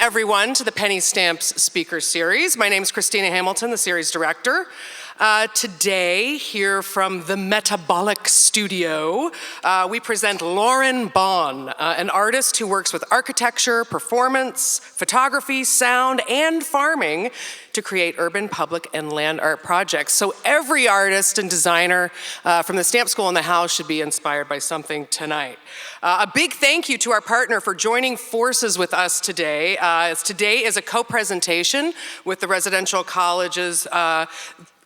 everyone to the Penny Stamps Speaker Series. My name is Christina Hamilton, the series director. Today, here from the Metabolic Studio, we present Lauren Vaughan, an artist who works with architecture, performance, photography, sound, and farming to create urban, public, and land art projects. So every artist and designer from the Stamp School in the house should be inspired by something tonight. A big thank you to our partner for joining forces with us today. Today is a co-presentation with the Residential College's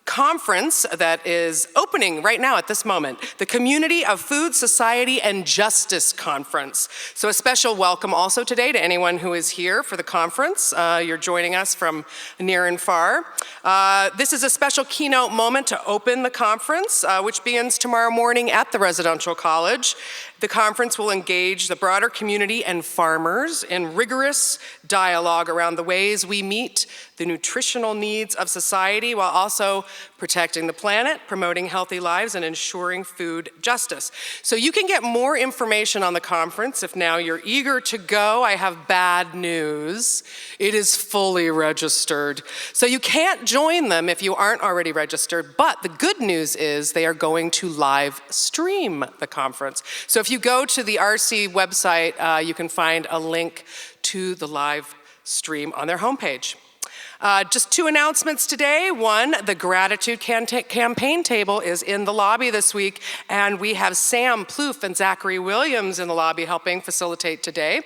conference that is opening right now at this moment, the Community of Food, Society, and Justice Conference. So a special welcome also today to anyone who is here for the conference. You're joining us from near and far. This is a special keynote moment to open the conference, which begins tomorrow morning at the Residential College. The conference will engage the broader community and farmers in rigorous dialogue around the ways we meet the nutritional needs of society while also protecting the planet, promoting healthy lives, and ensuring food justice. So you can get more information on the conference if now you're eager to go. I have bad news. It is fully registered. So you can't join them if you aren't already registered, but the good news is they are going to live stream the conference. So if you go to the RC website, you can find a link to the live stream on their homepage. Just two announcements today. One, the gratitude campaign table is in the lobby this week, and we have Sam Plouffe and Zachary Williams in the lobby helping facilitate today.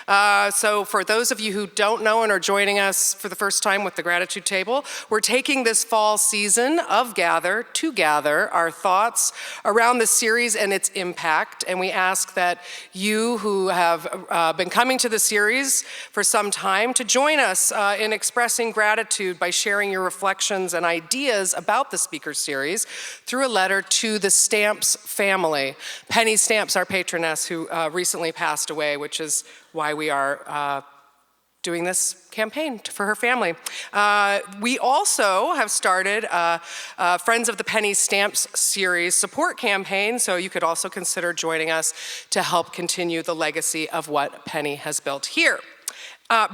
So for those of you who don't know and are joining us for the first time with the gratitude table, we're taking this fall season of Gather to gather our thoughts around the series and its impact, and we ask that you who have been coming to the series for some time to join us in expressing gratitude by sharing your reflections and ideas about the speaker series through a letter to the Stamps family. Penny Stamps, our patroness, who recently passed away, which is why we are doing this campaign for her family. We also have started Friends of the Penny Stamps series support campaign, so you could also consider joining us to help continue the legacy of what Penny has built here.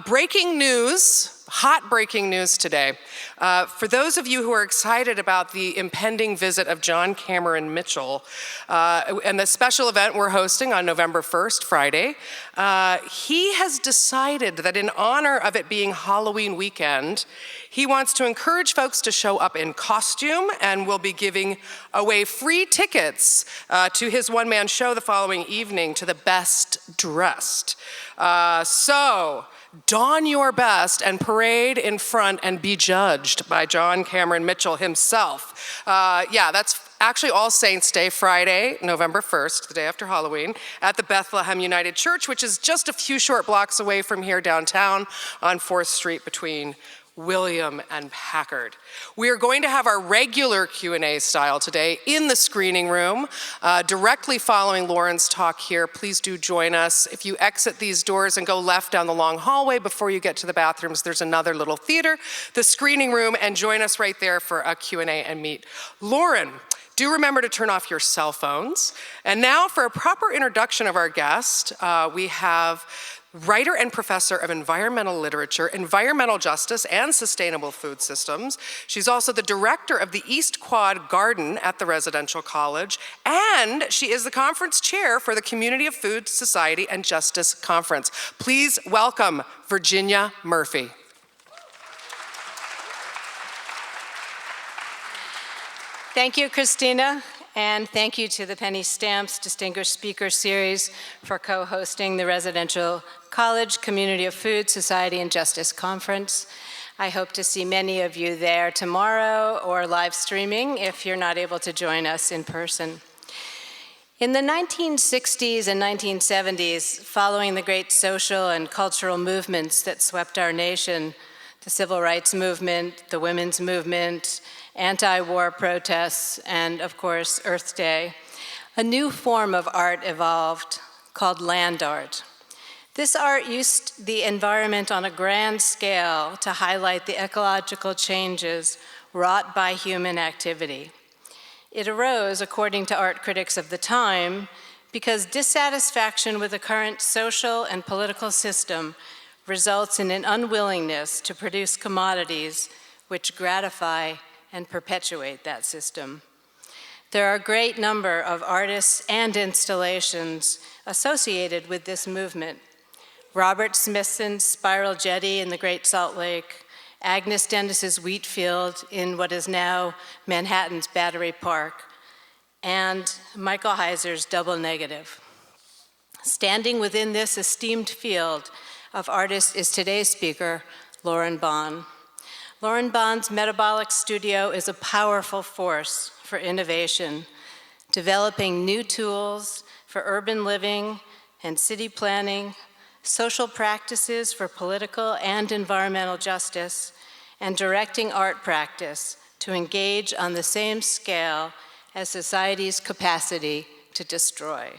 Breaking news, hot breaking news today. For those of you who are excited about the impending visit of John Cameron Mitchell and the special event we're hosting on November 1st, Friday, he has decided that in honor of it being Halloween weekend, he wants to encourage folks to show up in costume and will be giving away free tickets to his one-man show the following evening to the best dressed. So, don your best and parade in front and be judged by John Cameron Mitchell himself. Yeah, that's actually All Saints Day, Friday, November 1st, the day after Halloween, at the Bethlehem United Church, which is just a few short blocks away from here downtown on 4th Street between William and Packard. We are going to have our regular Q&A style today in the screening room, directly following Lauren's talk here. Please do join us. If you exit these doors and go left down the long hallway before you get to the bathrooms, there's another little theater, the screening room, and join us right there for a Q&A and meet Lauren. Do remember to turn off your cell phones. And now for a proper introduction of our guest, we have writer and professor of environmental literature, environmental justice, and sustainable food systems. She's also the director of the East Quad Garden at the Residential College, and she is the conference chair for the Community of Food, Society, and Justice Conference. Please welcome Virginia Murphy. Thank you, Christina. And thank you to the Penny Stamps Distinguished Speaker Series for co-hosting the Residential College Community of Food, Society, and Justice Conference. I hope to see many of you there tomorrow or live streaming if you're not able to join us in person. In the 1960s and 1970s, following the great social and cultural movements that swept our nation, the civil rights movement, the women's movement, anti-war protests, and of course, Earth Day, a new form of art evolved called land art. This art used the environment on a grand scale to highlight the ecological changes wrought by human activity. It arose, according to art critics of the time, because dissatisfaction with the current social and political system results in an unwillingness to produce commodities which gratify and perpetuate that system. There are a great number of artists and installations associated with this movement. Robert Smithson's Spiral Jetty in the Great Salt Lake, Agnes Dennis's wheat field in what is now Manhattan's Battery Park, and Michael Heiser's Double Negative. Standing within this esteemed field of artists is today's speaker, Lauren Vaughan. Lauren Vaughan's Metabolic Studio is a powerful force for innovation, developing new tools for urban living and city planning, social practices for political and environmental justice, and directing art practice to engage on the same scale as society's capacity to destroy.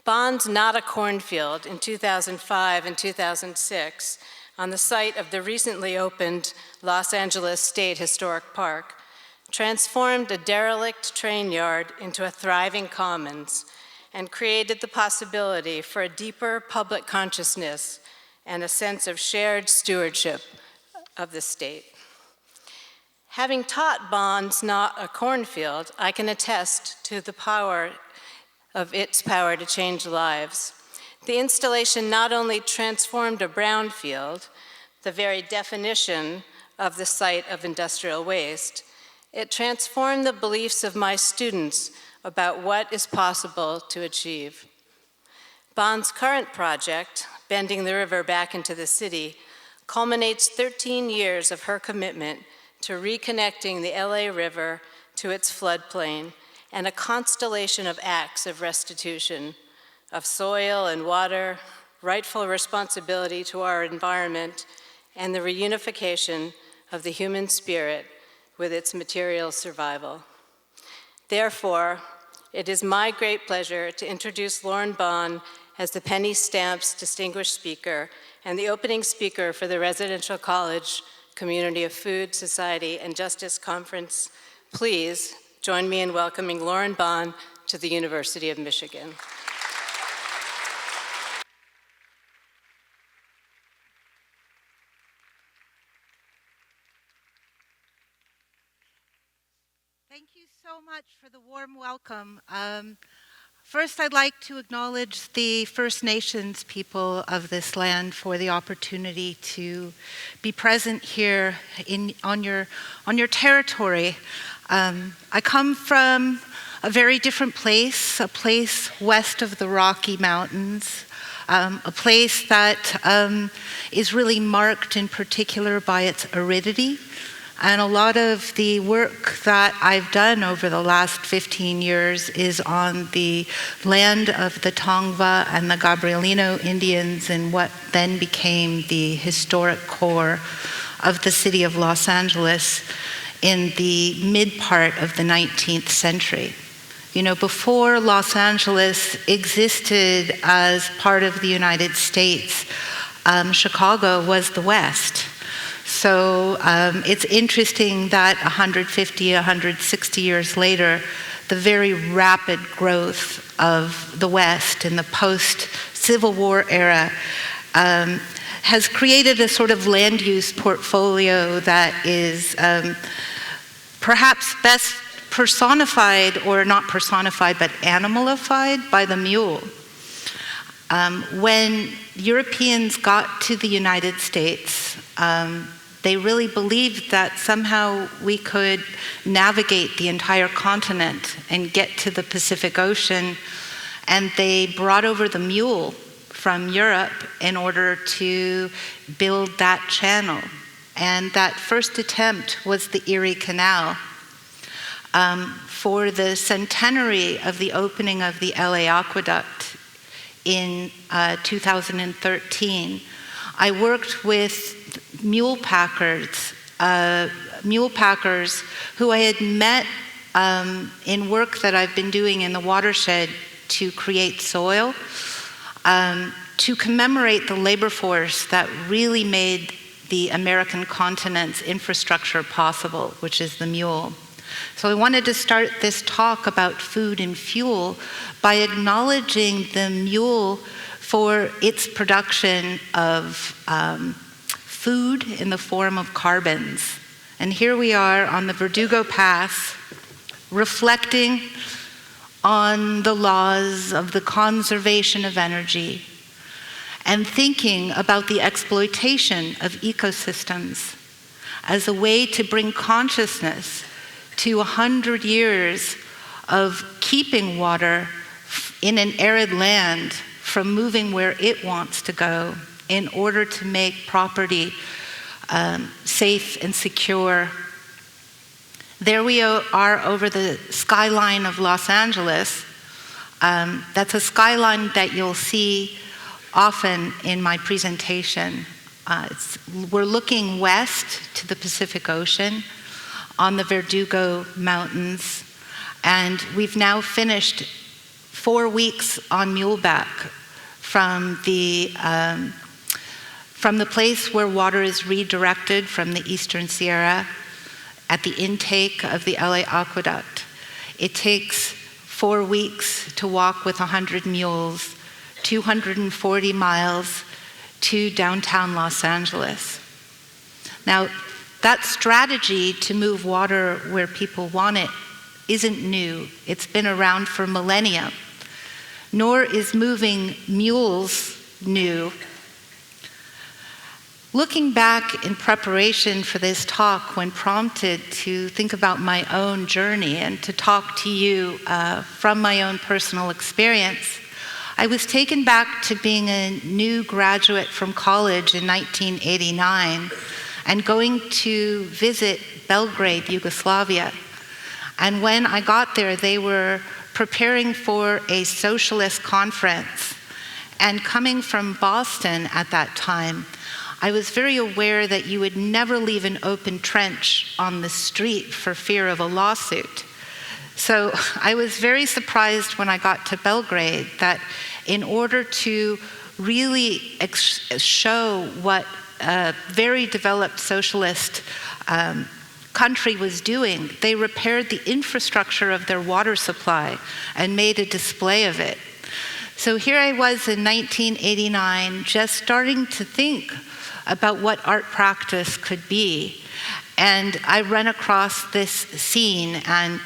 Vaughan's Not a Cornfield in 2005 and 2006, on the site of the recently opened Los Angeles State Historic Park, transformed a derelict train yard into a thriving commons and created the possibility for a deeper public consciousness and a sense of shared stewardship of the state. Having taught Vaughan's Not a Cornfield, I can attest to the power of its power to change lives. The installation not only transformed a brownfield, the very definition of the site of industrial waste, it transformed the beliefs of my students about what is possible to achieve. Vaughan's current project, Bending the River Back into the City, culminates 13 years of her commitment to reconnecting the LA River to its floodplain and a constellation of acts of restitution of soil and water, rightful responsibility to our environment, and the reunification of the human spirit with its material survival. Therefore, it is my great pleasure to introduce Lauren Vaughan as the Penny Stamps Distinguished Speaker and the opening speaker for the Residential College Community of Food, Society, and Justice Conference. Please join me in welcoming Lauren Vaughan to the University of Michigan. Thank you so much for the warm welcome. First, I'd like to acknowledge the First Nations people of this land for the opportunity to be present here on your territory. I come from a very different place, a place west of the Rocky Mountains, a place that is really marked in particular by its aridity. And a lot of the work that I've done over the last 15 years is on the land of the Tongva and the Gabrielino Indians in what then became the historic core of the city of Los Angeles in the mid part of the 19th century. You know, before Los Angeles existed as part of the United States, Chicago was the West. So it's interesting that 150, 160 years later, the very rapid growth of the West in the post-Civil War era has created a sort of land use portfolio that is perhaps best personified, or not personified, but animalified by the mule. When Europeans got to the United States, they really believed that somehow we could navigate the entire continent and get to the Pacific Ocean, and they brought over the mule from Europe in order to build that channel. And that first attempt was the Erie Canal. For the centenary of the opening of the LA Aqueduct in 2013, I worked with mule packers who I had met in work that I've been doing in the watershed to create soil, to commemorate the labor force that really made the American continent's infrastructure possible, which is the mule. So I wanted to start this talk about food and fuel by acknowledging the mule for its production of food in the form of carbons. And here we are on the Verdugo Pass, reflecting on the laws of the conservation of energy and thinking about the exploitation of ecosystems as a way to bring consciousness to 100 years of keeping water in an arid land from moving where it wants to go in order to make property safe and secure. There we are over the skyline of Los Angeles. That's a skyline that you'll see often in my presentation. We're looking west to the Pacific Ocean on the Verdugo Mountains, and we've now finished 4 weeks on muleback from the place where water is redirected from the Eastern Sierra at the intake of the LA Aqueduct. It takes 4 weeks to walk with 100 mules, 240 miles to downtown Los Angeles. Now, that strategy to move water where people want it isn't new. It's been around for millennia. Nor is moving mules new. Looking back in preparation for this talk, when prompted to think about my own journey and to talk to you from my own personal experience, I was taken back to being a new graduate from college in 1989 and going to visit Belgrade, Yugoslavia. And when I got there, they were preparing for a socialist conference. And coming from Boston at that time, I was very aware that you would never leave an open trench on the street for fear of a lawsuit. So I was very surprised when I got to Belgrade that in order to really show what a very developed socialist country was doing, they repaired the infrastructure of their water supply and made a display of it. So here I was in 1989, just starting to think about what art practice could be. And I ran across this scene, and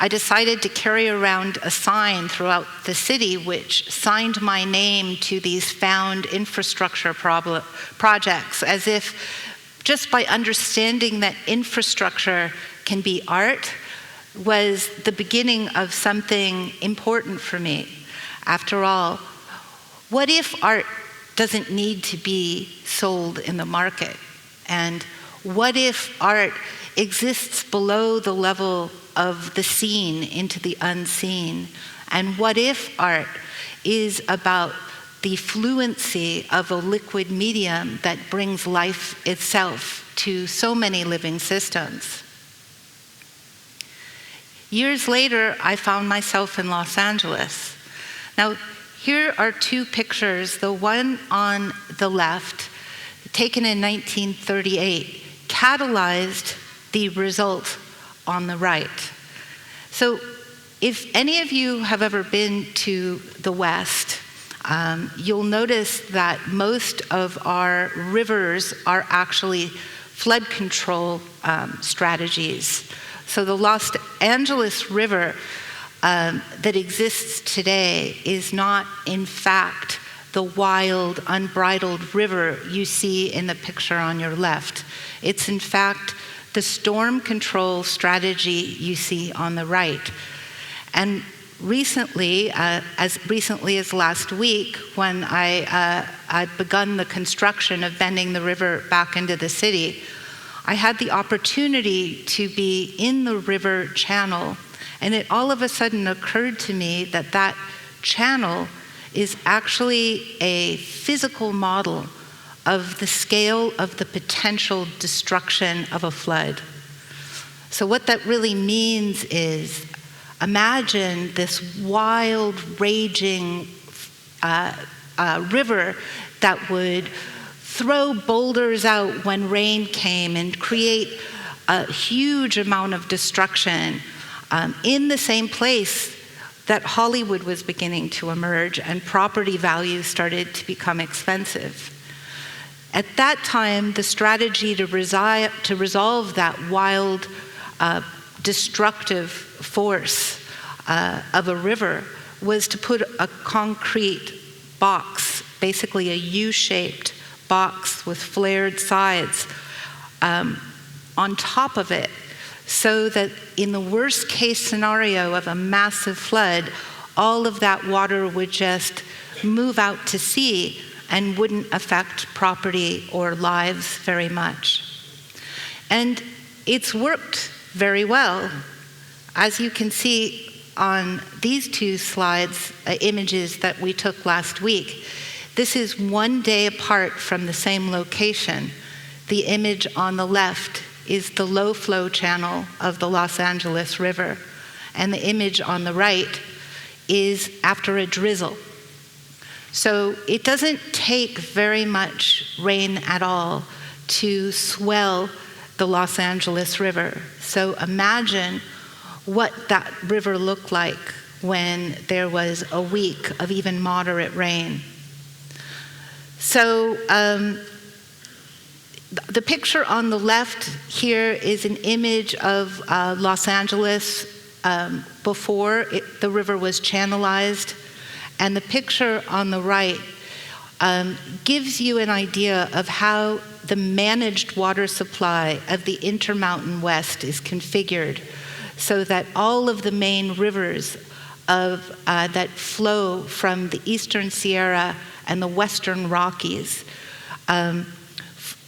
I decided to carry around a sign throughout the city which signed my name to these found infrastructure projects, as if just by understanding that infrastructure can be art was the beginning of something important for me. After all, what if art doesn't need to be sold in the market? And what if art exists below the level of the seen into the unseen? And what if art is about the fluency of a liquid medium that brings life itself to so many living systems? Years later, I found myself in Los Angeles. Now, here are two pictures. The one on the left, taken in 1938, catalyzed the result on the right. So if any of you have ever been to the West, you'll notice that most of our rivers are actually flood control strategies. So the Los Angeles River that exists today is not, in fact, the wild, unbridled river you see in the picture on your left. It's, in fact, the storm control strategy you see on the right. And recently, as recently as last week, when I'd begun the construction of bending the river back into the city, I had the opportunity to be in the river channel, and it all of a sudden occurred to me that that channel is actually a physical model of the scale of the potential destruction of a flood. So what that really means is, imagine this wild, raging river that would throw boulders out when rain came and create a huge amount of destruction in the same place that Hollywood was beginning to emerge and property values started to become expensive. At that time, the strategy to resolve that wild, destructive force of a river was to put a concrete box, basically a U-shaped box with flared sides, on top of it, so that in the worst case scenario of a massive flood, all of that water would just move out to sea and wouldn't affect property or lives very much. And it's worked very well. As you can see on these two slides, images that we took last week, this is one day apart from the same location. The image on the left is the low flow channel of the Los Angeles River, and the image on the right is after a drizzle. So it doesn't take very much rain at all to swell the Los Angeles River. So imagine what that river looked like when there was a week of even moderate rain. So the picture on the left here is an image of Los Angeles before the river was channelized. And the picture on the right gives you an idea of how the managed water supply of the Intermountain West is configured, so that all of the main rivers that flow from the Eastern Sierra and the Western Rockies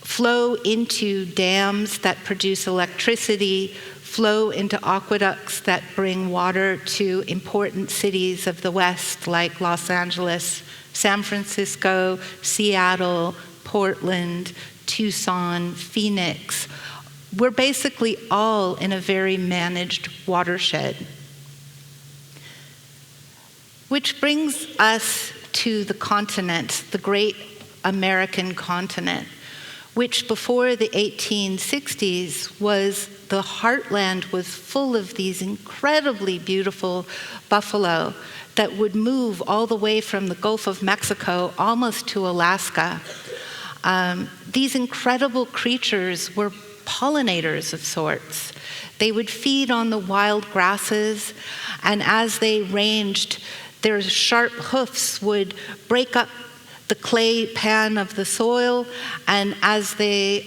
flow into dams that produce electricity, flow into aqueducts that bring water to important cities of the West like Los Angeles, San Francisco, Seattle, Portland, Tucson, Phoenix. We're basically all in a very managed watershed. Which brings us to the continent, the great American continent, which before the 1860s was the heartland, was full of these incredibly beautiful buffalo that would move all the way from the Gulf of Mexico almost to Alaska. These incredible creatures were pollinators of sorts. They would feed on the wild grasses, and as they ranged, their sharp hoofs would break up the clay pan of the soil, and as they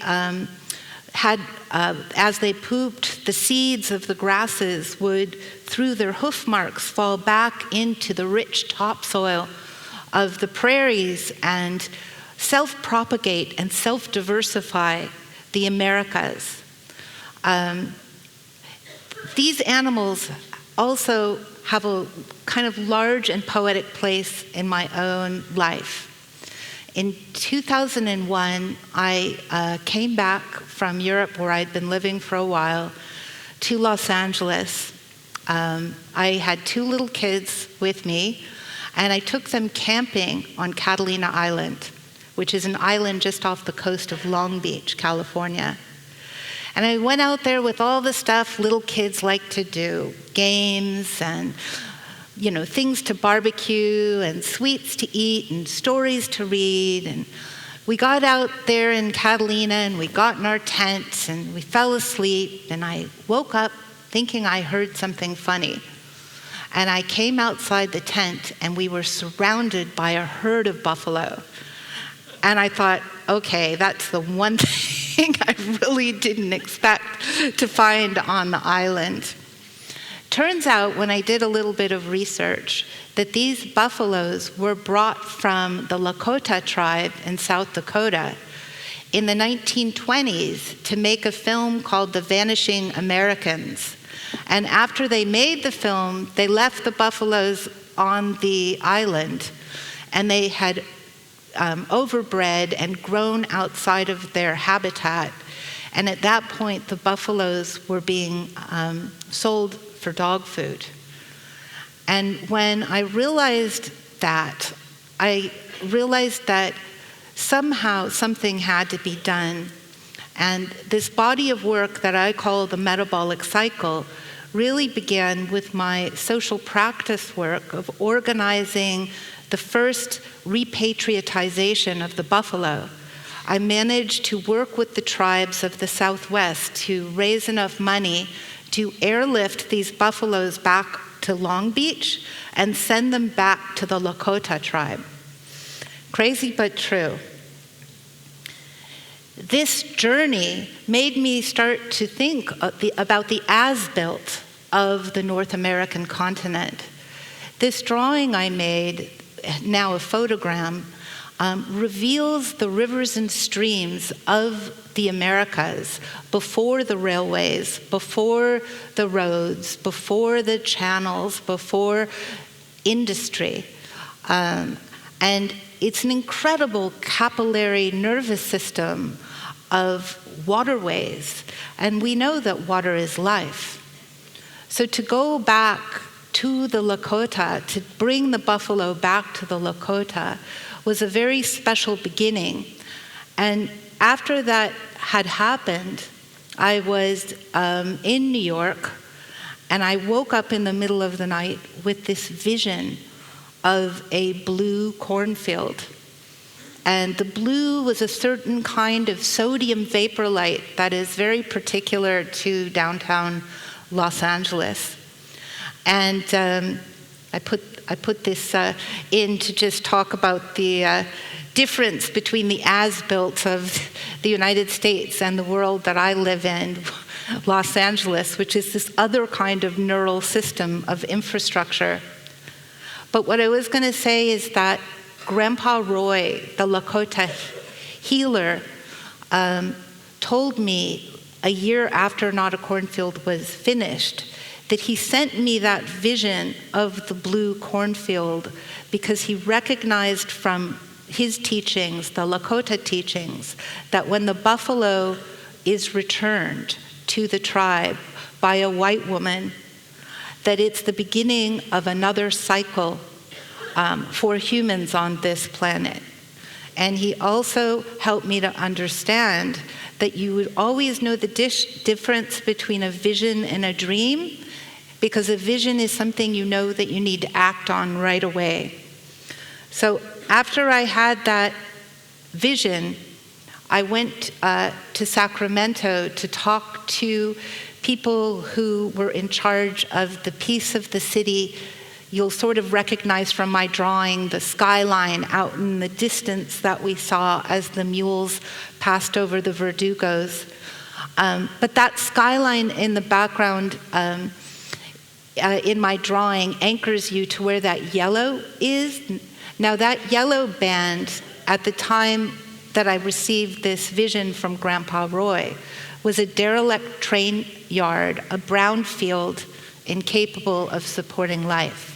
pooped, the seeds of the grasses would, through their hoof marks, fall back into the rich topsoil of the prairies and self-propagate and self-diversify the Americas. These animals also have a kind of large and poetic place in my own life. In 2001, I came back from Europe, where I'd been living for a while, to Los Angeles. I had two little kids with me, and I took them camping on Catalina Island, which is an island just off the coast of Long Beach, California. And I went out there with all the stuff little kids like to do, games and things to barbecue and sweets to eat and stories to read. And we got out there in Catalina and we got in our tents and we fell asleep, and I woke up thinking I heard something funny. And I came outside the tent and we were surrounded by a herd of buffalo. And I thought, okay, that's the one thing I really didn't expect to find on the island. Turns out, when I did a little bit of research, that these buffaloes were brought from the Lakota tribe in South Dakota in the 1920s to make a film called The Vanishing Americans. And after they made the film, they left the buffaloes on the island, and they had overbred and grown outside of their habitat. And at that point, the buffaloes were being sold for dog food. And when I realized that somehow something had to be done. And this body of work that I call the Metabolic Cycle really began with my social practice work of organizing the first repatriatization of the buffalo. I managed to work with the tribes of the Southwest to raise enough money to airlift these buffaloes back to Long Beach and send them back to the Lakota tribe. Crazy but true. This journey made me start to think about the as-built of the North American continent. This drawing I made, now a photogram, reveals the rivers and streams of the Americas before the railways, before the roads, before the channels, before industry. And it's an incredible capillary nervous system of waterways. And we know that water is life. So to go back to the Lakota, to bring the buffalo back to the Lakota, was a very special beginning. And after that had happened, I was in New York, and I woke up in the middle of the night with this vision of a blue cornfield. And the blue was a certain kind of sodium vapor light that is very particular to downtown Los Angeles. And I put this in to just talk about the difference between the as-built of the United States and the world that I live in, Los Angeles, which is this other kind of neural system of infrastructure. But what I was going to say is that Grandpa Roy, the Lakota healer, told me a year after Not a Cornfield was finished that he sent me that vision of the blue cornfield because he recognized from his teachings, the Lakota teachings, that when the buffalo is returned to the tribe by a white woman, that it's the beginning of another cycle for humans on this planet. And he also helped me to understand that you would always know the difference between a vision and a dream, because a vision is something you know that you need to act on right away. So after I had that vision, I went to Sacramento to talk to people who were in charge of the piece of the city. You'll sort of recognize from my drawing the skyline out in the distance that we saw as the mules passed over the Verdugos. But that skyline in the background in my drawing anchors you to where that yellow is. Now that yellow band, at the time that I received this vision from Grandpa Roy, was a derelict train yard, a brownfield incapable of supporting life.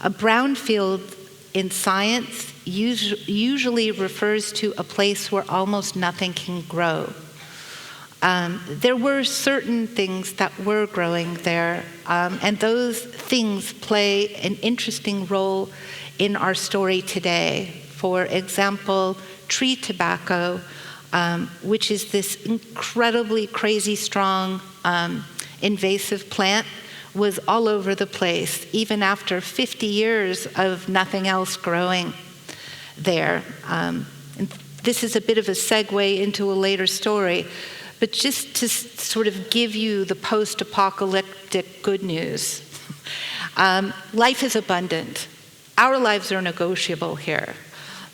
A brownfield in science usually refers to a place where almost nothing can grow. There were certain things that were growing there, and those things play an interesting role in our story today. For example, tree tobacco, which is this incredibly crazy strong invasive plant, was all over the place, even after 50 years of nothing else growing there. And this is a bit of a segue into a later story, but just to sort of give you the post-apocalyptic good news. Life is abundant. Our lives are negotiable here.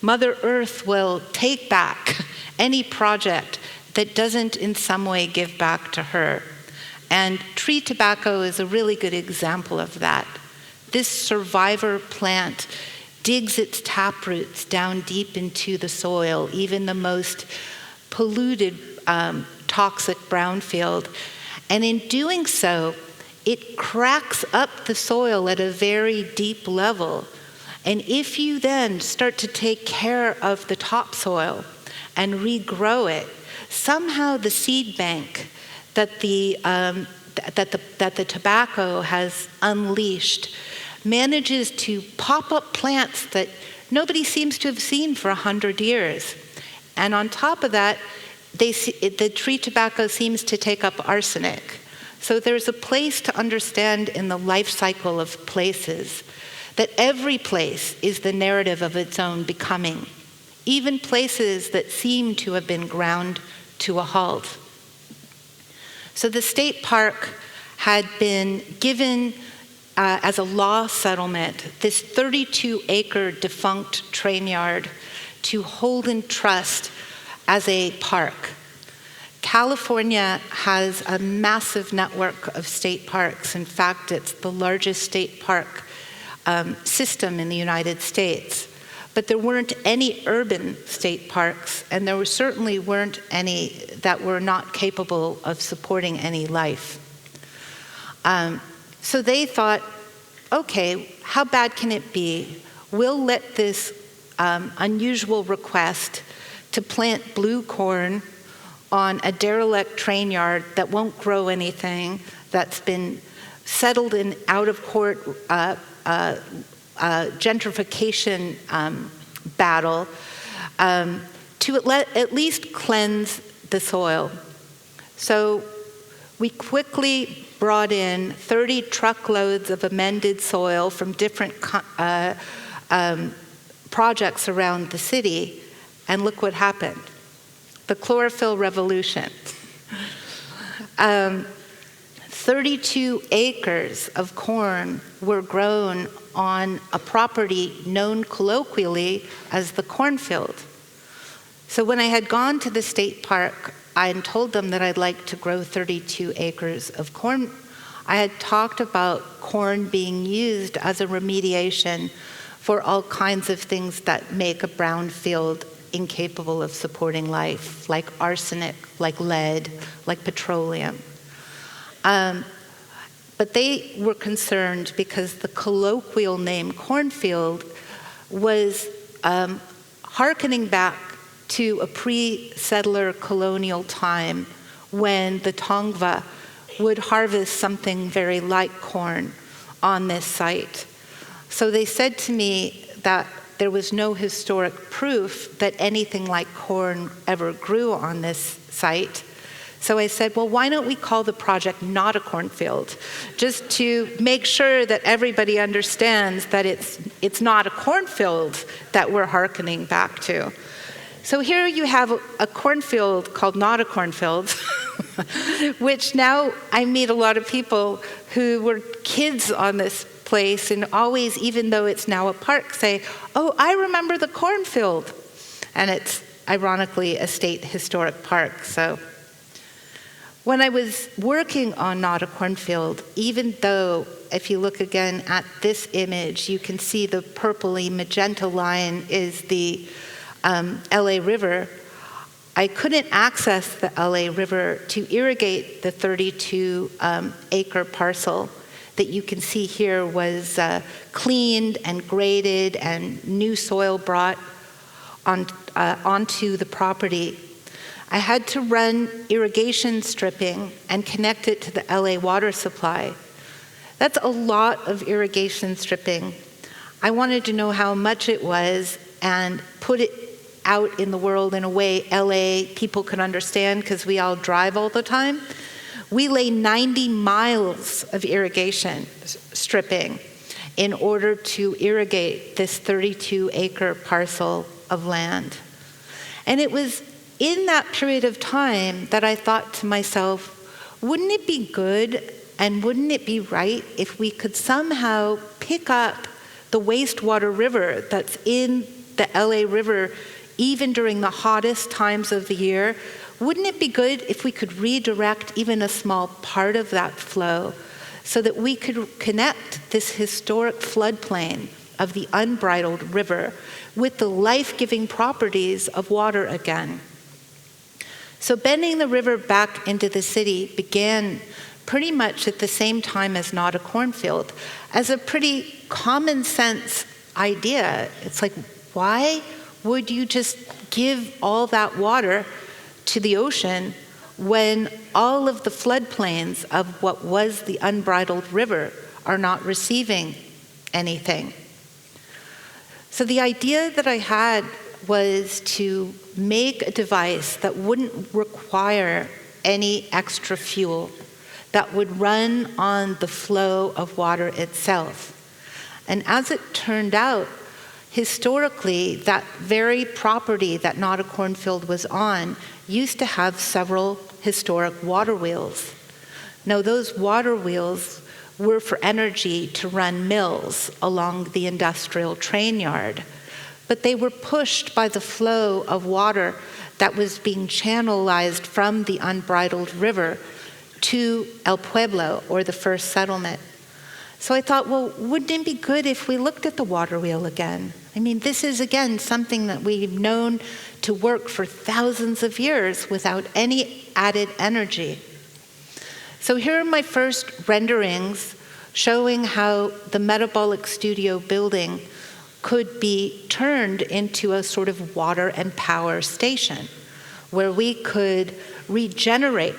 Mother Earth will take back any project that doesn't in some way give back to her. And tree tobacco is a really good example of that. This survivor plant digs its taproots down deep into the soil, even the most polluted, toxic brownfield. And in doing so, it cracks up the soil at a very deep level. And if you then start to take care of the topsoil and regrow it, somehow the seed bank that the tobacco has unleashed manages to pop up plants that nobody seems to have seen for 100 years. And on top of that, the tree tobacco seems to take up arsenic. So there's a place to understand in the life cycle of places that every place is the narrative of its own becoming, even places that seem to have been ground to a halt. So the state park had been given as a law settlement this 32-acre defunct train yard to hold in trust as a park. California has a massive network of state parks. In fact, it's the largest state park system in the United States. But there weren't any urban state parks, and there certainly weren't any that were not capable of supporting any life. So they thought, okay, how bad can it be? We'll let this unusual request to plant blue corn on a derelict train yard that won't grow anything, that's been settled in out-of-court gentrification battle, to at least cleanse the soil. So we quickly brought in 30 truckloads of amended soil from different projects around the city, and look what happened. The Chlorophyll Revolution. 32 acres of corn were grown on a property known colloquially as the Cornfield. So when I had gone to the state park, I had told them that I'd like to grow 32 acres of corn. I had talked about corn being used as a remediation for all kinds of things that make a brownfield incapable of supporting life, like arsenic, like lead, like petroleum. But they were concerned because the colloquial name cornfield was hearkening back to a pre-settler colonial time when the Tongva would harvest something very like corn on this site. So they said to me that there was no historic proof that anything like corn ever grew on this site. So I said, well, why don't we call the project Not a Cornfield, just to make sure that everybody understands that it's not a cornfield that we're hearkening back to. So here you have a cornfield called Not a Cornfield, which now I meet a lot of people who were kids on this place and always, even though it's now a park, say, oh, I remember the cornfield. And it's ironically a state historic park. So when I was working on Not a Cornfield, even though if you look again at this image, you can see the purpley magenta line is the LA River, I couldn't access the LA River to irrigate the 32-acre parcel that you can see here was cleaned and graded and new soil brought onto the property. I had to run irrigation stripping and connect it to the LA water supply. That's a lot of irrigation stripping. I wanted to know how much it was and put it out in the world in a way LA people could understand because we all drive all the time. We lay 90 miles of irrigation stripping in order to irrigate this 32-acre parcel of land. And it was in that period of time that I thought to myself, wouldn't it be good and wouldn't it be right if we could somehow pick up the wastewater river that's in the LA River even during the hottest times of the year? Wouldn't it be good if we could redirect even a small part of that flow so that we could connect this historic floodplain of the unbridled river with the life-giving properties of water again? So bending the river back into the city began pretty much at the same time as Not a Cornfield as a pretty common sense idea. It's like, why would you just give all that water to the ocean when all of the floodplains of what was the unbridled river are not receiving anything? So the idea that I had was to make a device that wouldn't require any extra fuel, that would run on the flow of water itself. And as it turned out, historically, that very property that Not A Cornfield was on used to have several historic water wheels. Now, those water wheels were for energy to run mills along the industrial train yard, but they were pushed by the flow of water that was being channelized from the unbridled river to El Pueblo, or the first settlement. So I thought, well, wouldn't it be good if we looked at the water wheel again? I mean, this is, again, something that we've known to work for thousands of years without any added energy. So here are my first renderings showing how the Metabolic Studio building could be turned into a sort of water and power station where we could regenerate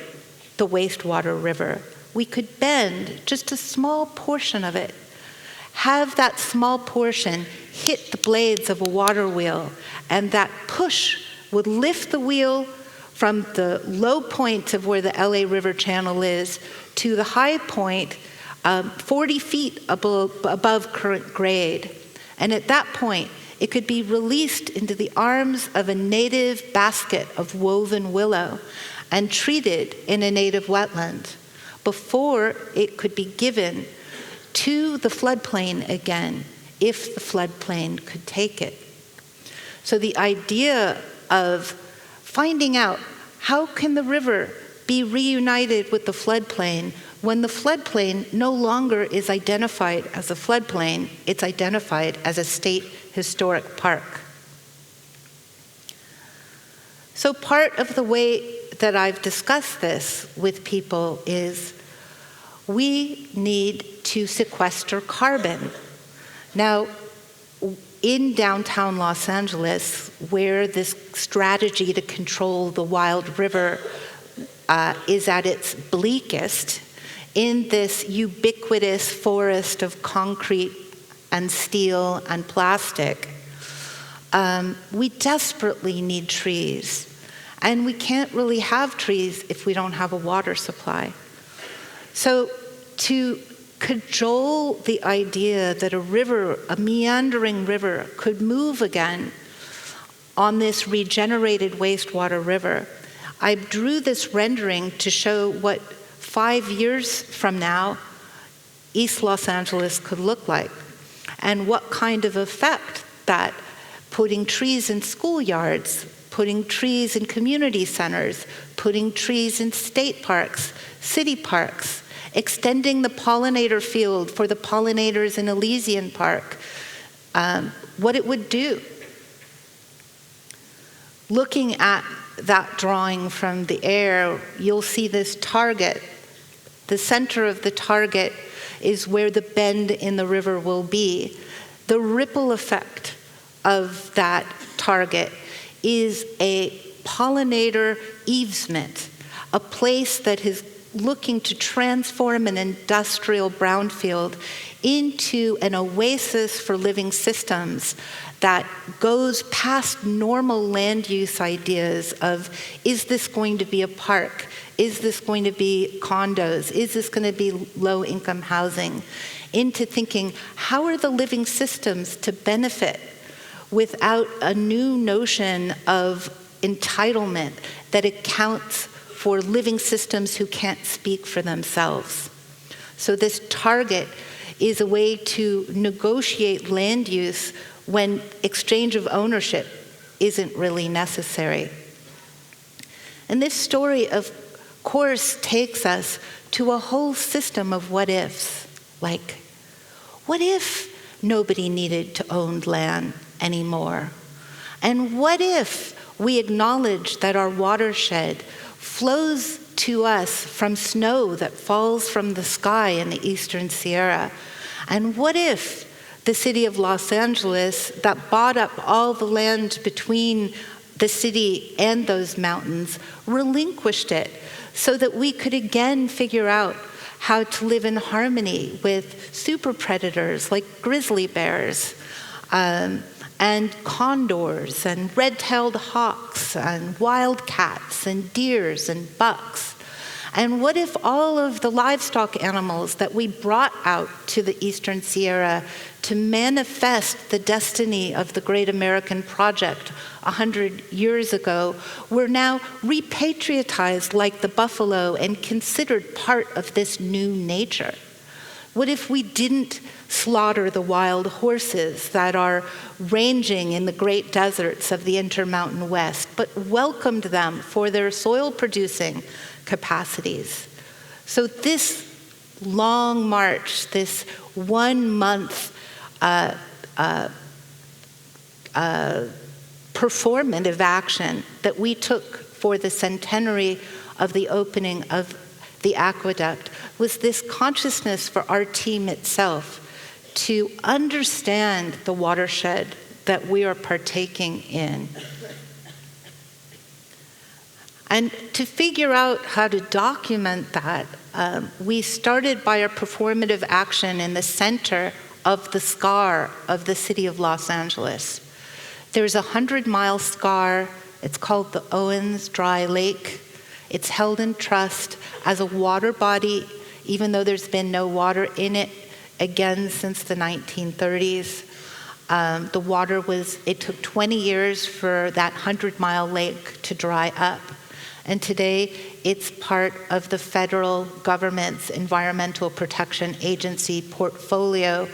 the wastewater river. We could bend just a small portion of it, have that small portion hit the blades of a water wheel, and that push would lift the wheel from the low point of where the LA River channel is to the high point 40 feet above current grade. And at that point, it could be released into the arms of a native basket of woven willow and treated in a native wetland before it could be given to the floodplain again, if the floodplain could take it. So the idea of finding out how can the river be reunited with the floodplain when the floodplain no longer is identified as a floodplain, it's identified as a state historic park. So part of the way that I've discussed this with people is we need to sequester carbon. Now, in downtown Los Angeles, where this strategy to control the wild river is at its bleakest, in this ubiquitous forest of concrete and steel and plastic, we desperately need trees. And we can't really have trees if we don't have a water supply. So to cajole the idea that a river, a meandering river, could move again on this regenerated wastewater river, I drew this rendering to show what 5 years from now East Los Angeles could look like, and what kind of effect that putting trees in schoolyards, putting trees in community centers, putting trees in state parks, city parks, extending the pollinator field for the pollinators in Elysian Park, what it would do. Looking at that drawing from the air, you'll see this target. The center of the target is where the bend in the river will be. The ripple effect of that target is a pollinator easement, a place that is looking to transform an industrial brownfield into an oasis for living systems that goes past normal land use ideas of, is this going to be a park? Is this going to be condos? Is this going to be low-income housing? Into thinking, how are the living systems to benefit without a new notion of entitlement that accounts for living systems who can't speak for themselves? So this target is a way to negotiate land use when exchange of ownership isn't really necessary. And this story, of course, takes us to a whole system of what-ifs. Like, what if nobody needed to own land anymore? And what if we acknowledge that our watershed flows to us from snow that falls from the sky in the Eastern Sierra? And what if the city of Los Angeles, that bought up all the land between the city and those mountains, relinquished it so that we could again figure out how to live in harmony with super predators like grizzly bears, and condors and red-tailed hawks and wildcats and deers and bucks, And what if all of the livestock animals that we brought out to the Eastern Sierra to manifest the destiny of the Great American Project 100 years ago were now repatriatized like the buffalo and considered part of this new nature? What if we didn't slaughter the wild horses that are ranging in the great deserts of the Intermountain West, but welcomed them for their soil-producing capacities? So this long march, this 1 month performative action that we took for the centenary of the opening of the aqueduct was this consciousness for our team itself to understand the watershed that we are partaking in. And to figure out how to document that, we started by a performative action in the center of the scar of the city of Los Angeles. There's a 100-mile scar. It's called the Owens Dry Lake. It's held in trust as a water body, even though there's been no water in it again since the 1930s. It took 20 years for that 100-mile lake to dry up. And today, it's part of the federal government's Environmental Protection Agency portfolio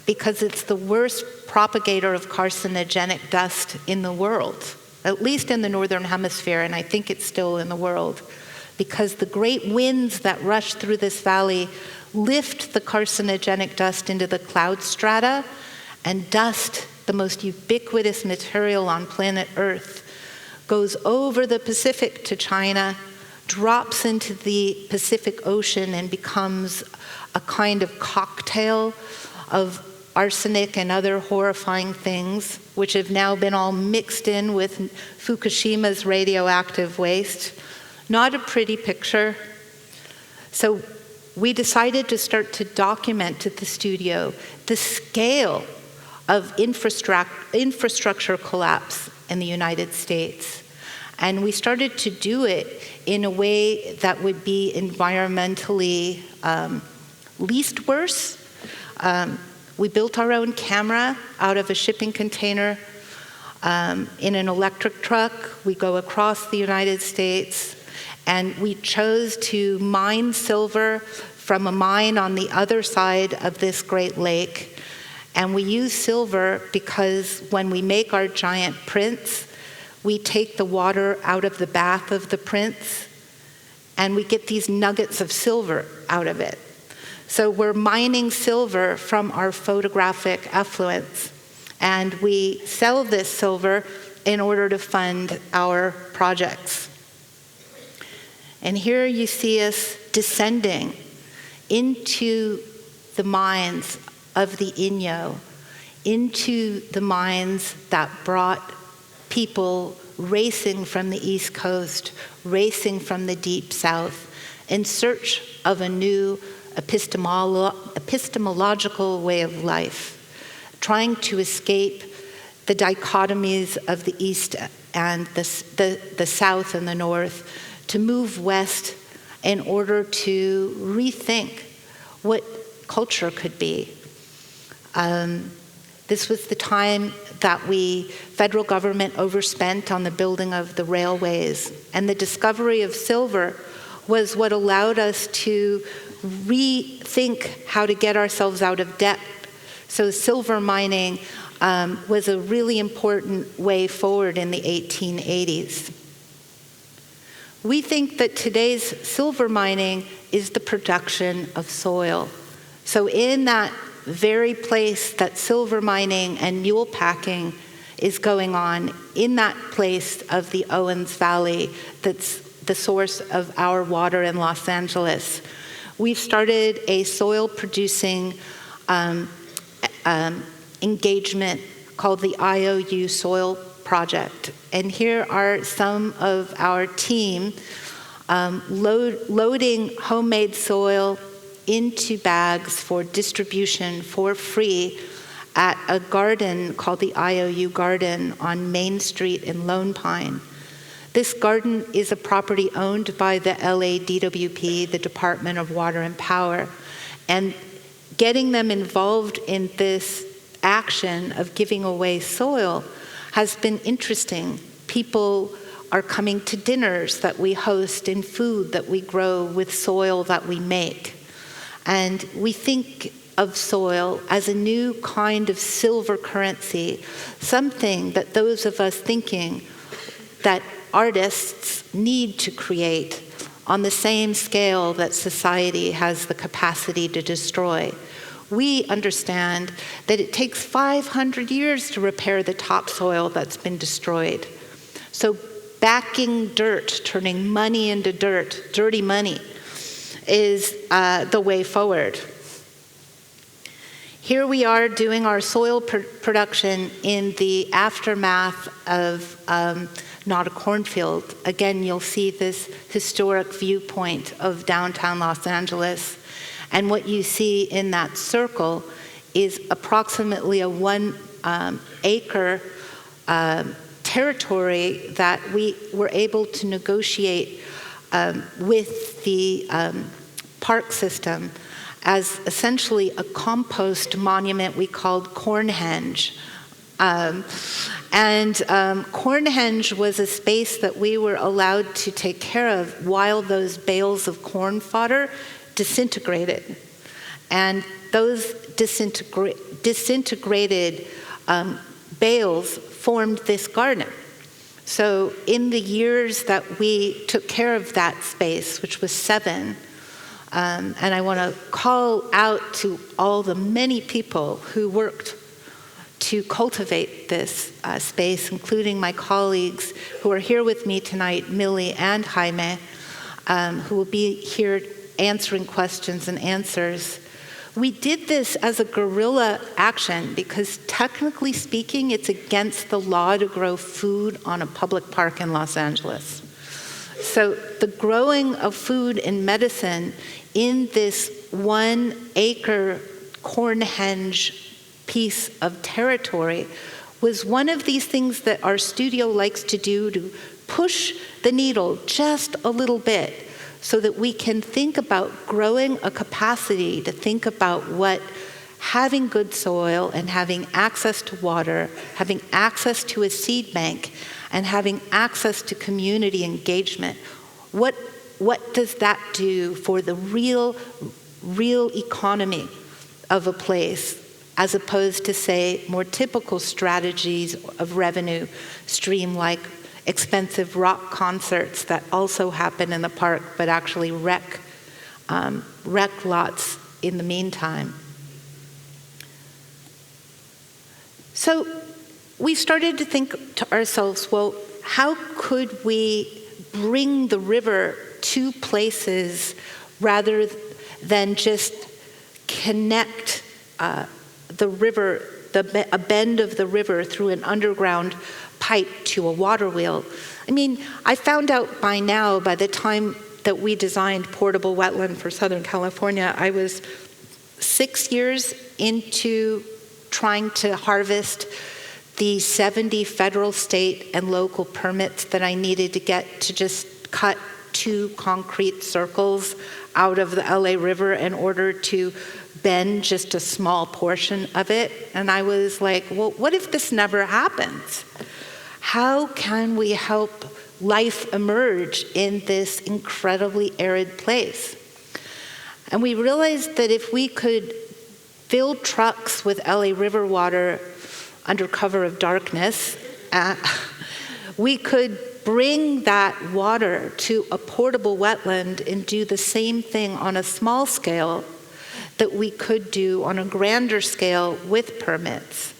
because it's the worst propagator of carcinogenic dust in the world, at least in the Northern Hemisphere, and I think it's still in the world, because the great winds that rush through this valley lift the carcinogenic dust into the cloud strata, and dust, the most ubiquitous material on planet Earth, goes over the Pacific to China, drops into the Pacific Ocean, and becomes a kind of cocktail of arsenic and other horrifying things, which have now been all mixed in with Fukushima's radioactive waste. Not a pretty picture. So we decided to start to document at the studio the scale of infrastructure collapse in the United States. And we started to do it in a way that would be environmentally least worse. We built our own camera out of a shipping container in an electric truck. We go across the United States, and we chose to mine silver from a mine on the other side of this Great Lake. And we use silver because when we make our giant prints, we take the water out of the bath of the prints, and we get these nuggets of silver out of it. So we're mining silver from our photographic effluents, and we sell this silver in order to fund our projects. And here you see us descending into the mines of the Iou, into the mines that brought people racing from the East Coast, racing from the Deep South, in search of a new epistemological way of life, trying to escape the dichotomies of the East and the South and the North, to move west in order to rethink what culture could be. This was the time that federal government overspent on the building of the railways, and the discovery of silver was what allowed us to rethink how to get ourselves out of debt. So silver mining was a really important way forward in the 1880s. We think that today's silver mining is the production of soil. So in that very place that silver mining and mule packing is going on, in that place of the Owens Valley that's the source of our water in Los Angeles, we've started a soil-producing engagement called the Iou Soil Project. And here are some of our team loading homemade soil into bags for distribution for free at a garden called the Iou Garden on Main Street in Lone Pine. This garden is a property owned by the LA DWP, the Department of Water and Power, and getting them involved in this action of giving away soil has been interesting. People are coming to dinners that we host and food that we grow with soil that we make. And we think of soil as a new kind of silver currency, something that those of us thinking that artists need to create on the same scale that society has the capacity to destroy. We understand that it takes 500 years to repair the topsoil that's been destroyed. So backing dirt, turning money into dirt, dirty money, is the way forward. Here we are doing our soil production in the aftermath of Not a Cornfield. Again, you'll see this historic viewpoint of downtown Los Angeles. And what you see in that circle is approximately a 1 acre territory that we were able to negotiate with the park system as essentially a compost monument we called Cornhenge. Cornhenge was a space that we were allowed to take care of while those bales of corn fodder disintegrated. And those disintegrated bales formed this garden. So in the years that we took care of that space, which was 7, and I want to call out to all the many people who worked to cultivate this space, including my colleagues who are here with me tonight, Millie and Jaime, who will be here answering questions and answers. We did this as a guerrilla action because technically speaking, it's against the law to grow food on a public park in Los Angeles. So the growing of food and medicine in this 1 acre Cornhenge piece of territory was one of these things that our studio likes to do to push the needle just a little bit so that we can think about growing a capacity to think about what having good soil and having access to water, having access to a seed bank, and having access to community engagement, what does that do for the real economy of a place, as opposed to, say, more typical strategies of revenue stream like expensive rock concerts that also happen in the park but actually wreck lots in the meantime. So we started to think to ourselves, well, how could we bring the river to places rather than just connect the river, a bend of the river through an underground pipe to a water wheel? I mean, I found out by now, by the time that we designed portable wetland for Southern California, I was 6 years into trying to harvest the 70 federal, state, and local permits that I needed to get to just cut 2 concrete circles out of the LA River in order to bend just a small portion of it. And I was like, well, what if this never happens? How can we help life emerge in this incredibly arid place? And we realized that if we could fill trucks with LA River water under cover of darkness, we could bring that water to a portable wetland and do the same thing on a small scale that we could do on a grander scale with permits.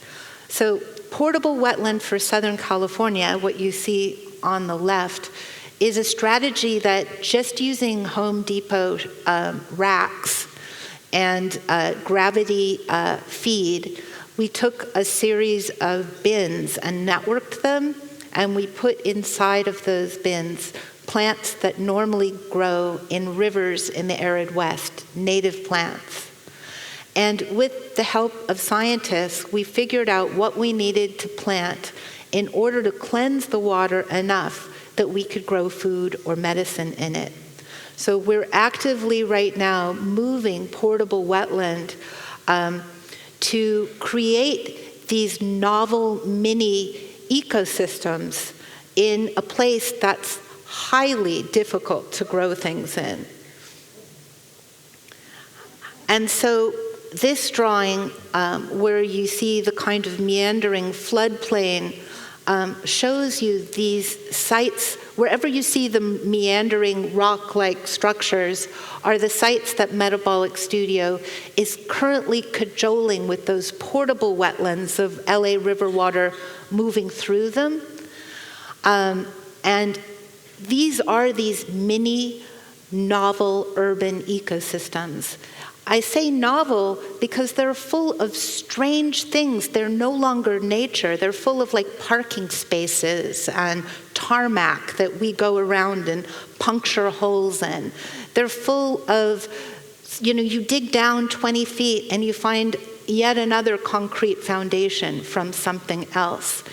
So portable wetland for Southern California, what you see on the left, is a strategy that just using Home Depot racks and gravity feed, we took a series of bins and networked them, and we put inside of those bins plants that normally grow in rivers in the arid West, native plants. And with the help of scientists, we figured out what we needed to plant in order to cleanse the water enough that we could grow food or medicine in it. So we're actively right now moving portable wetland to create these novel mini ecosystems in a place that's highly difficult to grow things in. And so this drawing, where you see the kind of meandering floodplain, shows you these sites. Wherever you see the meandering rock-like structures are the sites that Metabolic Studio is currently cajoling with those portable wetlands of LA river water moving through them. And these are these mini novel urban ecosystems. I say novel because they're full of strange things. They're no longer nature. They're full of like parking spaces and tarmac that we go around and puncture holes in. They're full of, you dig down 20 feet and you find yet another concrete foundation from something else.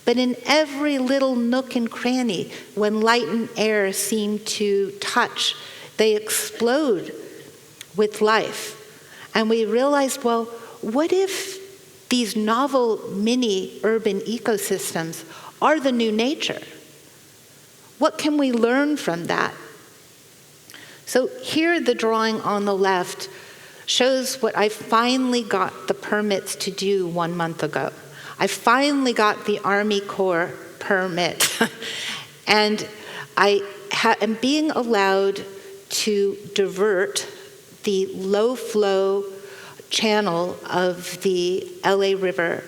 But in every little nook and cranny, when light and air seem to touch, they explode with life. And we realized, well, what if these novel mini urban ecosystems are the new nature? What can we learn from that? So here the drawing on the left shows what I finally got the permits to do 1 month ago. I finally got the Army Corps permit. And I am being allowed to divert the low flow channel of the LA River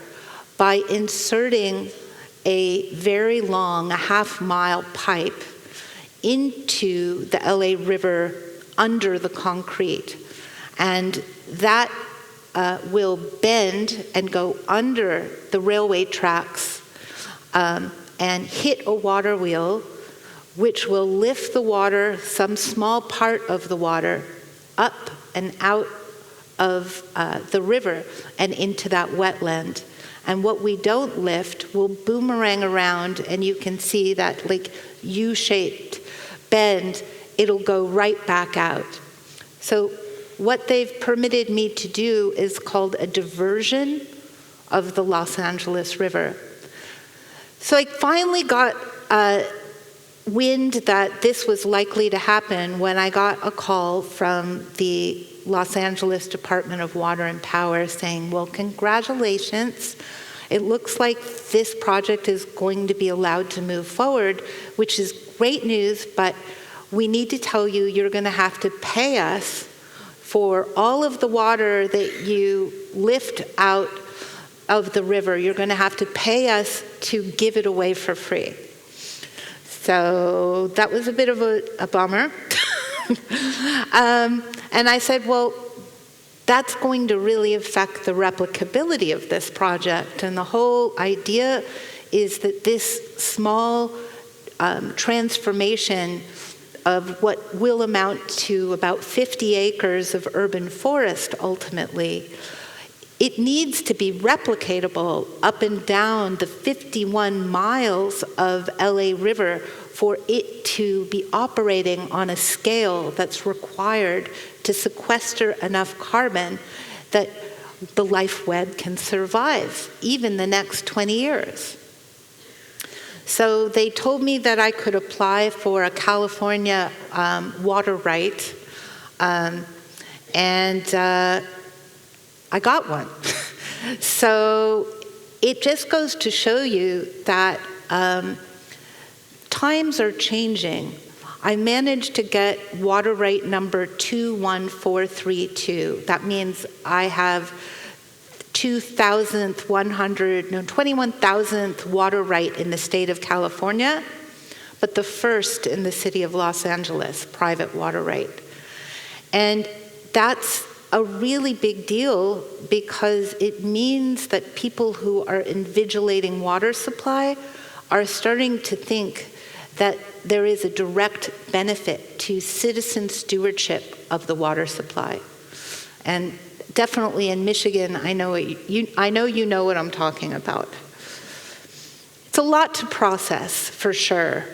by inserting a very long, a half-mile pipe into the LA River under the concrete. And that will bend and go under the railway tracks and hit a water wheel, which will lift the water, some small part of the water, up and out of the river and into that wetland. And what we don't lift will boomerang around, and you can see that like U-shaped bend, it'll go right back out. So what they've permitted me to do is called a diversion of the Los Angeles River. So I finally got wind that this was likely to happen when I got a call from the Los Angeles Department of Water and Power saying, well, congratulations. It looks like this project is going to be allowed to move forward, which is great news, but we need to tell you you're going to have to pay us for all of the water that you lift out of the river. You're going to have to pay us to give it away for free. So that was a bit of a bummer. And I said, well, that's going to really affect the replicability of this project. And the whole idea is that this small transformation of what will amount to about 50 acres of urban forest ultimately, it needs to be replicatable up and down the 51 miles of LA River for it to be operating on a scale that's required to sequester enough carbon that the life web can survive even the next 20 years. So they told me that I could apply for a California water right, and I got one. So it just goes to show you that times are changing. I managed to get water right number 21432. That means I have 21,000th water right in the state of California, but the first in the city of Los Angeles, private water right. And that's a really big deal because it means that people who are invigilating water supply are starting to think that there is a direct benefit to citizen stewardship of the water supply. And definitely in Michigan, I know you know what I'm talking about. It's a lot to process, for sure.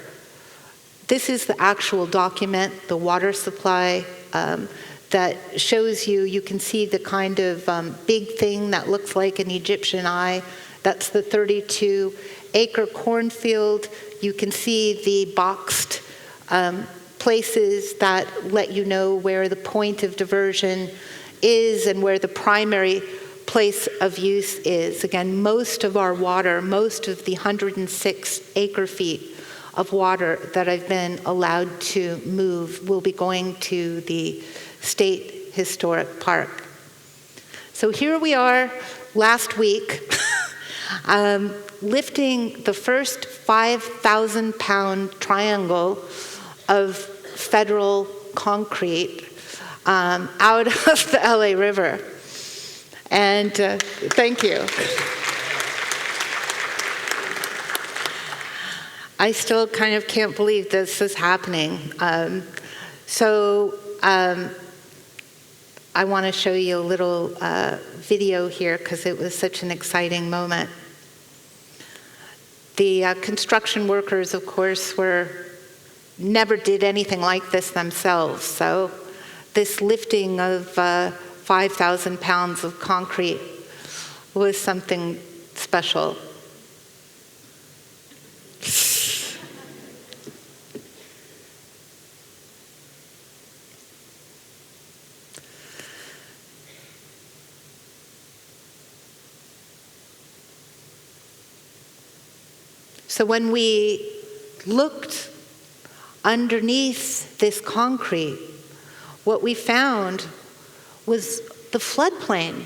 this is the actual document, the water supply, that shows you can see the kind of big thing that looks like an Egyptian eye. That's the 32-acre cornfield. You can see the boxed places that let you know where the point of diversion is and where the primary place of use is. Again, most of our water, most of the 106 acre-feet of water that I've been allowed to move will be going to the State Historic Park. So here we are last week, lifting the first 5,000-pound triangle of federal concrete out of the LA River. And thank you. I still kind of can't believe this is happening. I want to show you a little video here because it was such an exciting moment. The construction workers, of course, never did anything like this themselves. So this lifting of 5,000 pounds of concrete was something special. So when we looked underneath this concrete, what we found was the floodplain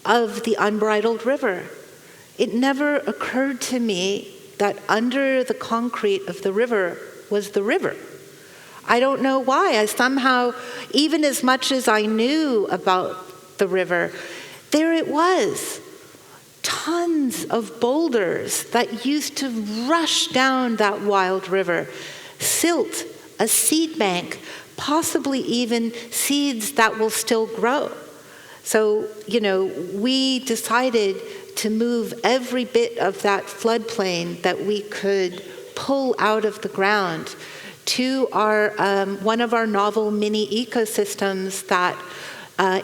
of the unbridled river. It never occurred to me that under the concrete of the river was the river. I don't know why. I somehow, even as much as I knew about the river, there it was. Tons of boulders that used to rush down that wild river. Silt, a seed bank, possibly even seeds that will still grow. So, we decided to move every bit of that floodplain that we could pull out of the ground to our one of our novel mini ecosystems that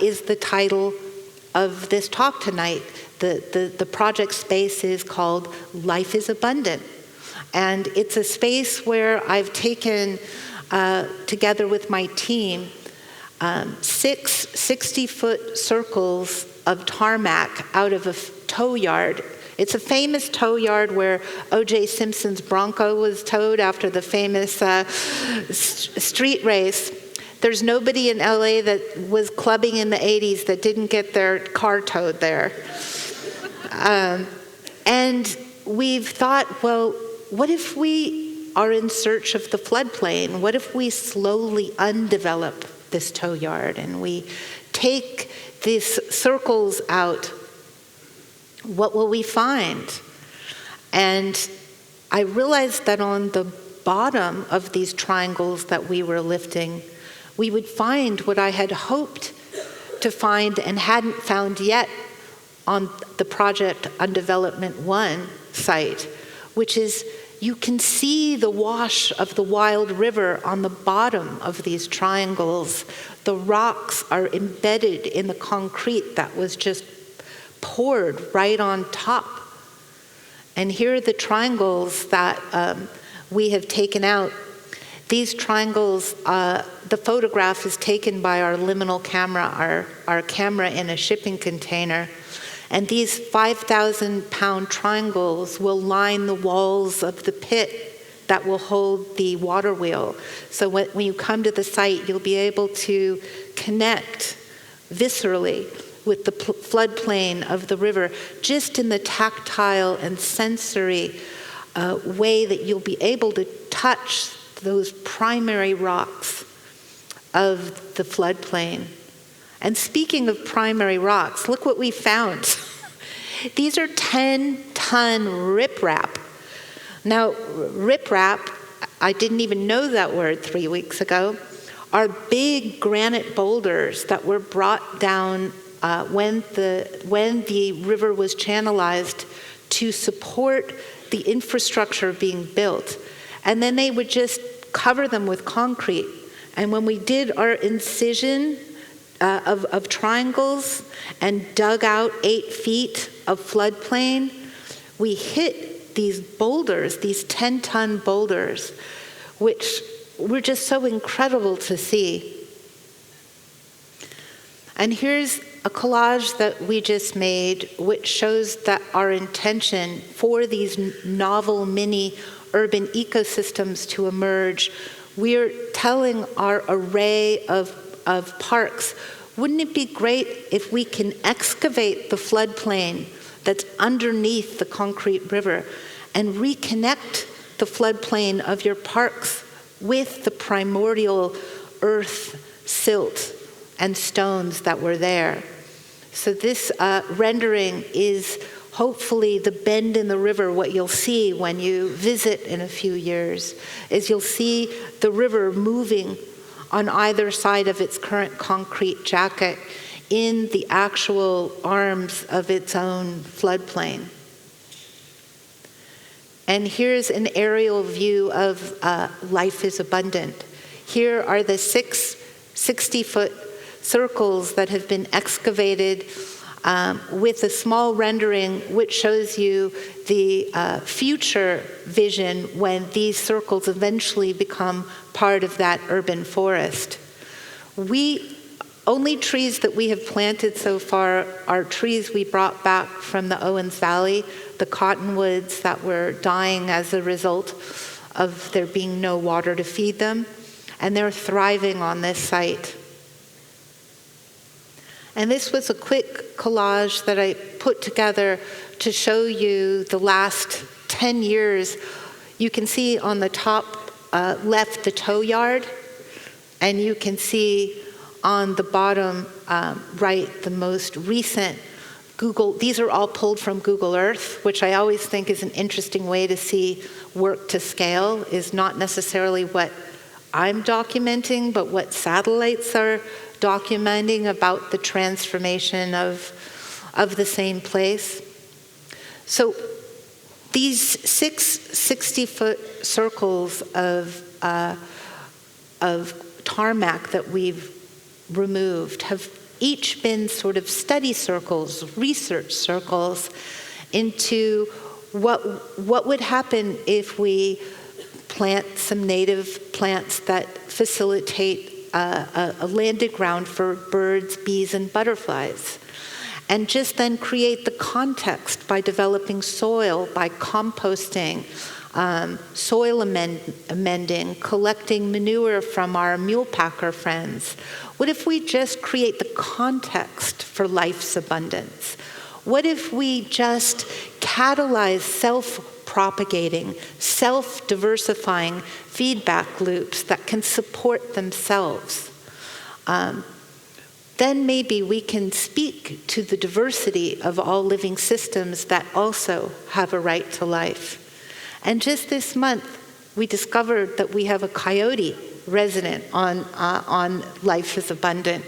is the title of this talk tonight. The project space is called Life is Abundant. And it's a space where I've taken, together with my team, 6 60-foot circles of tarmac out of a tow yard. It's a famous tow yard where O.J. Simpson's Bronco was towed after the famous street race. There's nobody in LA that was clubbing in the 80s that didn't get their car towed there. And we've thought, well, what if we are in search of the floodplain? What if we slowly undevelop this tow yard and we take these circles out? What will we find? And I realized that on the bottom of these triangles that we were lifting, we would find what I had hoped to find and hadn't found yet on the Project Undevelopment 1 site, which is you can see the wash of the wild river on the bottom of these triangles. The rocks are embedded in the concrete that was just poured right on top. And here are the triangles that we have taken out. These triangles, the photograph is taken by our liminal camera, our camera in a shipping container. And these 5,000-pound triangles will line the walls of the pit that will hold the water wheel. So when you come to the site, you'll be able to connect viscerally with the floodplain of the river, just in the tactile and sensory way that you'll be able to touch those primary rocks of the floodplain. And speaking of primary rocks, look what we found. These are 10-ton riprap. Now, riprap, I didn't even know that word 3 weeks ago, are big granite boulders that were brought down when the river was channelized to support the infrastructure being built. And then they would just cover them with concrete. And when we did our incision of triangles and dug out 8 feet of floodplain, we hit these boulders, these 10-ton boulders, which were just so incredible to see. And here's a collage that we just made, which shows that our intention for these novel mini urban ecosystems to emerge. We're telling our array of parks, wouldn't it be great if we can excavate the floodplain that's underneath the concrete river and reconnect the floodplain of your parks with the primordial earth, silt, and stones that were there. So this rendering is hopefully the bend in the river. What you'll see when you visit in a few years is you'll see the river moving on either side of its current concrete jacket in the actual arms of its own floodplain. And here's an aerial view of Life is Abundant. Here are the 6 60-foot circles that have been excavated with a small rendering which shows you the future vision when these circles eventually become part of that urban forest. Only trees that we have planted so far are trees we brought back from the Owens Valley, the cottonwoods that were dying as a result of there being no water to feed them, and they're thriving on this site. And this was a quick collage that I put together to show you the last 10 years. You can see on the top left the tow yard, and you can see on the bottom right the most recent Google. These are all pulled from Google Earth, which I always think is an interesting way to see work to scale, is not necessarily what I'm documenting, but what satellites are documenting about the transformation of the same place. So these 6 60-foot circles of tarmac that we've removed have each been sort of study circles, research circles into what would happen if we plant some native plants that facilitate a landing ground for birds, bees, and butterflies. And just then create the context by developing soil, by composting, soil amending, collecting manure from our mule packer friends. What if we just create the context for life's abundance? What if we just catalyze self-propagating, self-diversifying feedback loops that can support themselves? Then maybe we can speak to the diversity of all living systems that also have a right to life. And just this month, we discovered that we have a coyote resident on Life is Abundant.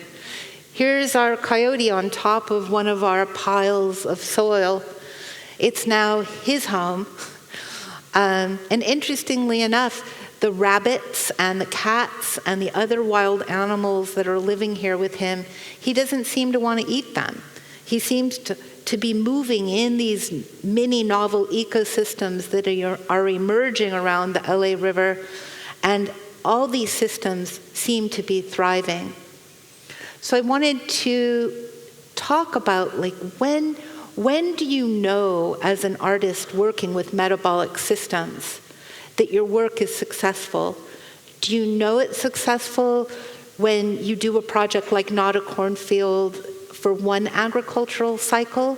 Here's our coyote on top of one of our piles of soil. It's now his home. And interestingly enough, the rabbits and the cats and the other wild animals that are living here with him, he doesn't seem to want to eat them. He seems to be moving in these mini novel ecosystems that are emerging around the LA River, and all these systems seem to be thriving. So I wanted to talk about, like, when do you know as an artist working with metabolic systems that your work is successful? Do you know it's successful when you do a project like Not a Cornfield for one agricultural cycle,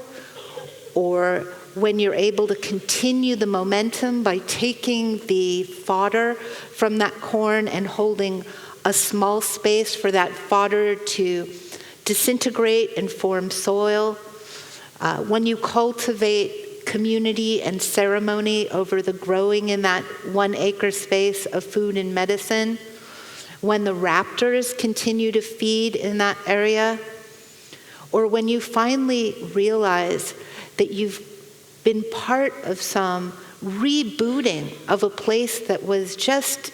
or when you're able to continue the momentum by taking the fodder from that corn and holding a small space for that fodder to disintegrate and form soil? When you cultivate community and ceremony over the growing in that 1 acre space of food and medicine, when the raptors continue to feed in that area, or when you finally realize that you've been part of some rebooting of a place that was just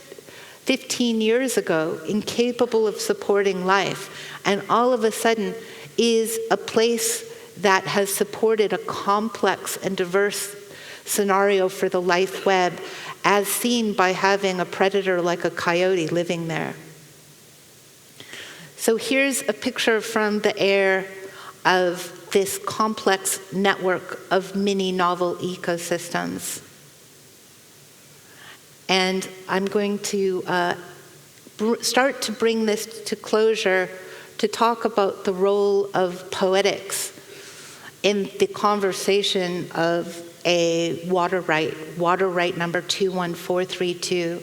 15 years ago, incapable of supporting life, and all of a sudden is a place that has supported a complex and diverse scenario for the life web, as seen by having a predator like a coyote living there. So here's a picture from the air of this complex network of mini novel ecosystems. And I'm going to start to bring this to closure to talk about the role of poetics in the conversation of a water right number 21432.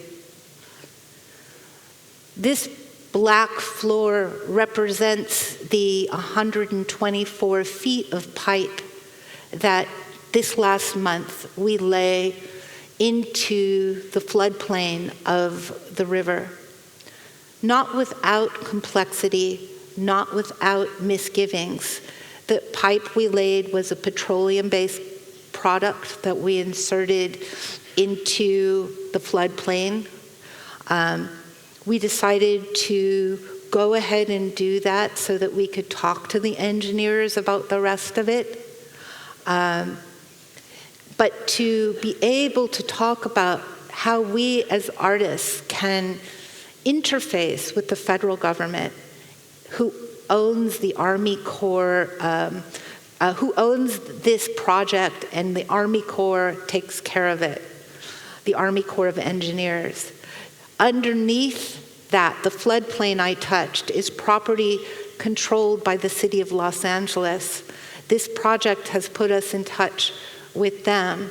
This black floor represents the 124 feet of pipe that this last month we lay into the floodplain of the river. Not without complexity, not without misgivings. The pipe we laid was a petroleum-based product that we inserted into the floodplain. We decided to go ahead and do that so that we could talk to the engineers about the rest of it. But to be able to talk about how we as artists can interface with the federal government, who owns the Army Corps, who owns this project, and the Army Corps takes care of it, the Army Corps of Engineers. Underneath that, the floodplain I touched is property controlled by the city of Los Angeles. This project has put us in touch with them.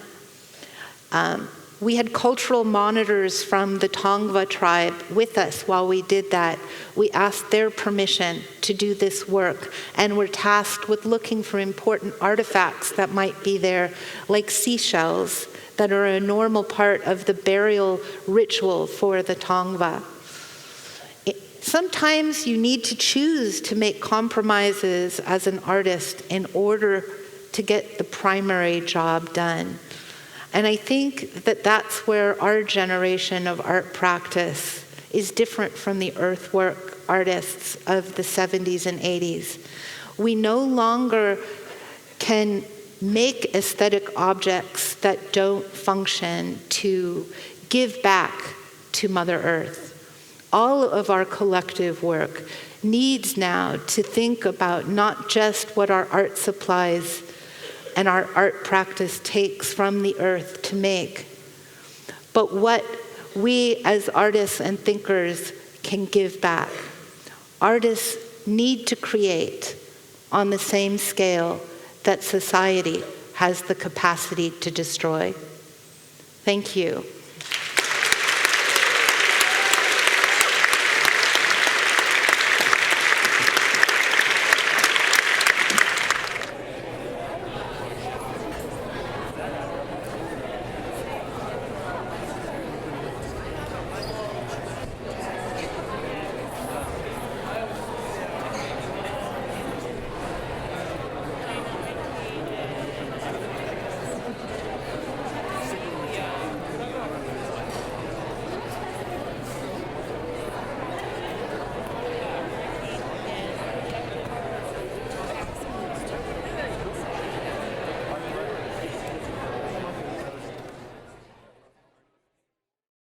We had cultural monitors from the Tongva tribe with us while we did that. We asked their permission to do this work, and were tasked with looking for important artifacts that might be there, like seashells that are a normal part of the burial ritual for the Tongva. Sometimes you need to choose to make compromises as an artist in order to get the primary job done. And I think that that's where our generation of art practice is different from the earthwork artists of the 70s and 80s. We no longer can make aesthetic objects that don't function to give back to Mother Earth. All of our collective work needs now to think about not just what our art supplies and our art practice takes from the earth to make, but what we as artists and thinkers can give back. Artists need to create on the same scale that society has the capacity to destroy. Thank you.